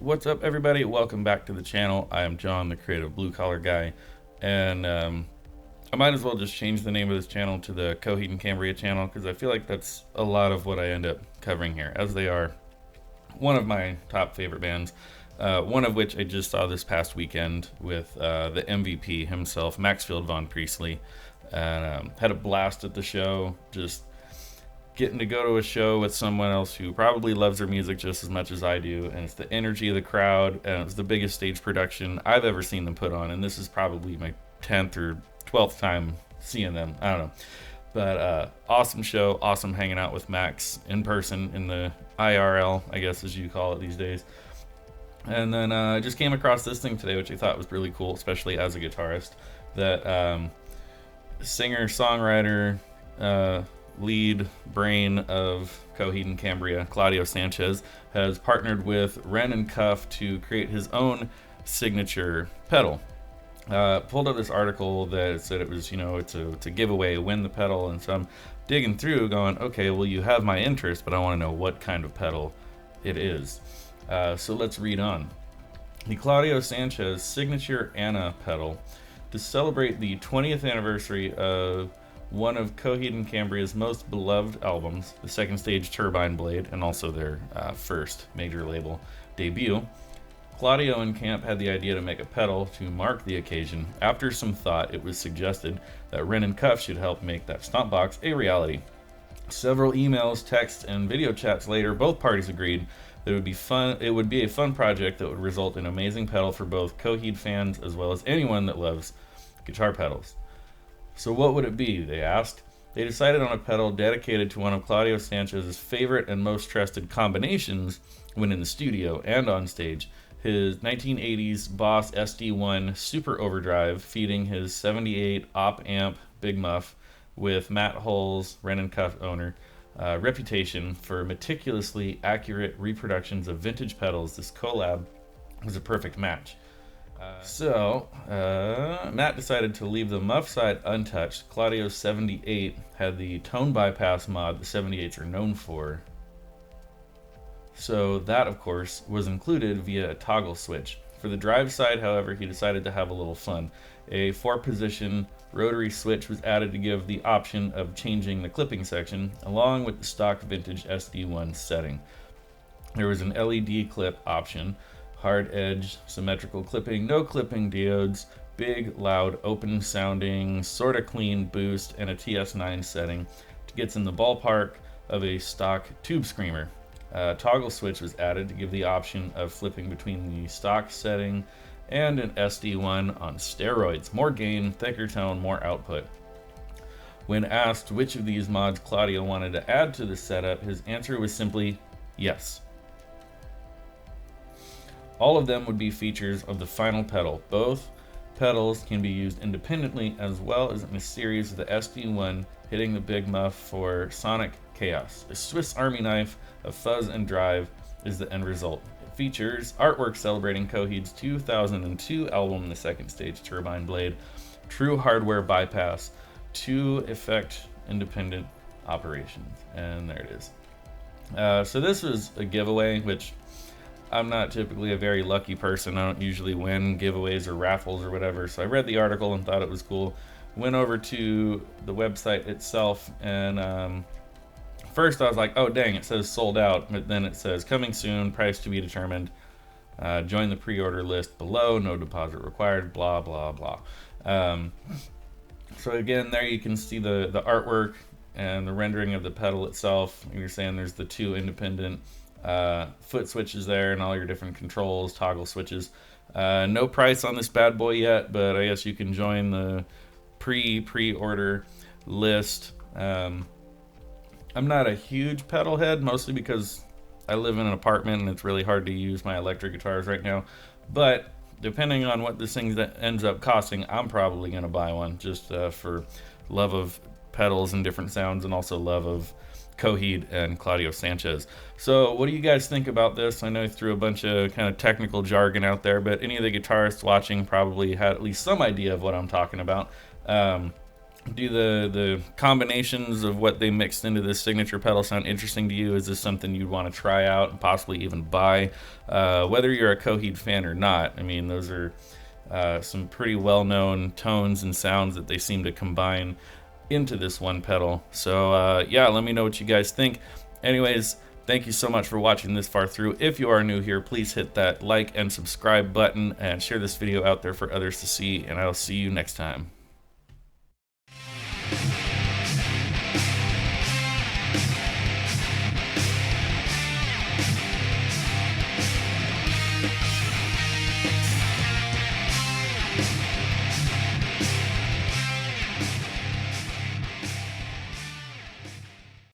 What's up, everybody? Welcome back to the channel. I am John, the creative blue collar guy, and I might as well just change the name of this channel to the Coheed and Cambria channel because I feel like that's a lot of what I end up covering here, as they are one of my top favorite bands. One of which I just saw this past weekend with the MVP himself, Maxfield Von Priestley, and had a blast at the show. Just getting to go to a show with someone else who probably loves their music just as much as I do, and it's the energy of the crowd, and it's the biggest stage production I've ever seen them put on, and this is probably my 10th or 12th time seeing them. I don't know. But awesome show, awesome hanging out with Max in person in the IRL, I guess as you call it these days. And then I just came across this thing today, which I thought was really cool, especially as a guitarist, that singer, songwriter, lead brain of Coheed and Cambria, Claudio Sanchez, has partnered with Wren and Cuff to create his own signature pedal. Pulled up this article that said it was, it's a giveaway, win the pedal, and so I'm digging through going, okay, well, you have my interest, but I want to know what kind of pedal it is. So let's read on. The Claudio Sanchez Signature Anna pedal, to celebrate the 20th anniversary of one of Coheed and Cambria's most beloved albums, the Second Stage Turbine Blade, and also their first major label debut. Claudio and Camp had the idea to make a pedal to mark the occasion. After some thought, it was suggested that Wren and Cuff should help make that stomp box a reality. Several emails, texts, and video chats later, both parties agreed that it would be fun. It would be a fun project that would result in an amazing pedal for both Coheed fans as well as anyone that loves guitar pedals. So what would it be, they asked. They decided on a pedal dedicated to one of Claudio Sanchez's favorite and most trusted combinations when in the studio and on stage, his 1980s Boss SD1 Super Overdrive feeding his 78 op amp Big Muff with Matt Hull's, Wren and Cuff owner, reputation for meticulously accurate reproductions of vintage pedals. This collab was a perfect match. Matt decided to leave the muff side untouched. Claudio's 78 had the tone bypass mod the 78s are known for. So that, of course, was included via a toggle switch. For the drive side, however, he decided to have a little fun. A 4-position rotary switch was added to give the option of changing the clipping section, along with the stock vintage SD1 setting. There was an LED clip option, hard edge, symmetrical clipping, no clipping diodes, big, loud, open sounding, sorta clean boost, and a TS9 setting to get in the ballpark of a stock tube screamer. Toggle switch was added to give the option of flipping between the stock setting and an SD1 on steroids. More gain, thicker tone, more output. When asked which of these mods Claudio wanted to add to the setup, his answer was simply yes. All of them would be features of the final pedal. Both pedals can be used independently as well as in a series of the SD1 hitting the Big Muff for sonic chaos. A Swiss Army knife of fuzz and drive is the end result. It features artwork celebrating Coheed's 2002 album, The Second Stage Turbine Blade, true hardware bypass, 2 effect independent operations. And there it is. So this was a giveaway, which I'm not typically a very lucky person. I don't usually win giveaways or raffles or whatever. So I read the article and thought it was cool. Went over to the website itself, and first I was like, oh dang, it says sold out. But then it says coming soon, price to be determined. Join the pre-order list below, no deposit required, blah, blah, blah. So again, there you can see the artwork and the rendering of the pedal itself. You're saying there's the 2 independent foot switches there and all your different controls, toggle switches. No price on this bad boy yet, but I guess you can join the pre-order list. I'm not a huge pedal head, mostly because I live in an apartment and it's really hard to use my electric guitars right now, but depending on what this thing ends up costing, I'm probably going to buy one just for love of pedals and different sounds, and also love of Coheed and Claudio Sanchez. So what do you guys think about this? I know I threw a bunch of kind of technical jargon out there, but any of the guitarists watching probably had at least some idea of what I'm talking about. Do the combinations of what they mixed into this signature pedal sound interesting to you? Is this something you'd want to try out and possibly even buy? Whether you're a Coheed fan or not, I mean, those are some pretty well-known tones and sounds that they seem to combine into this one pedal. So yeah, let me know what you guys think. Anyways, thank you so much for watching this far through. If you are new here, please hit that like and subscribe button and share this video out there for others to see, and I'll see you next time.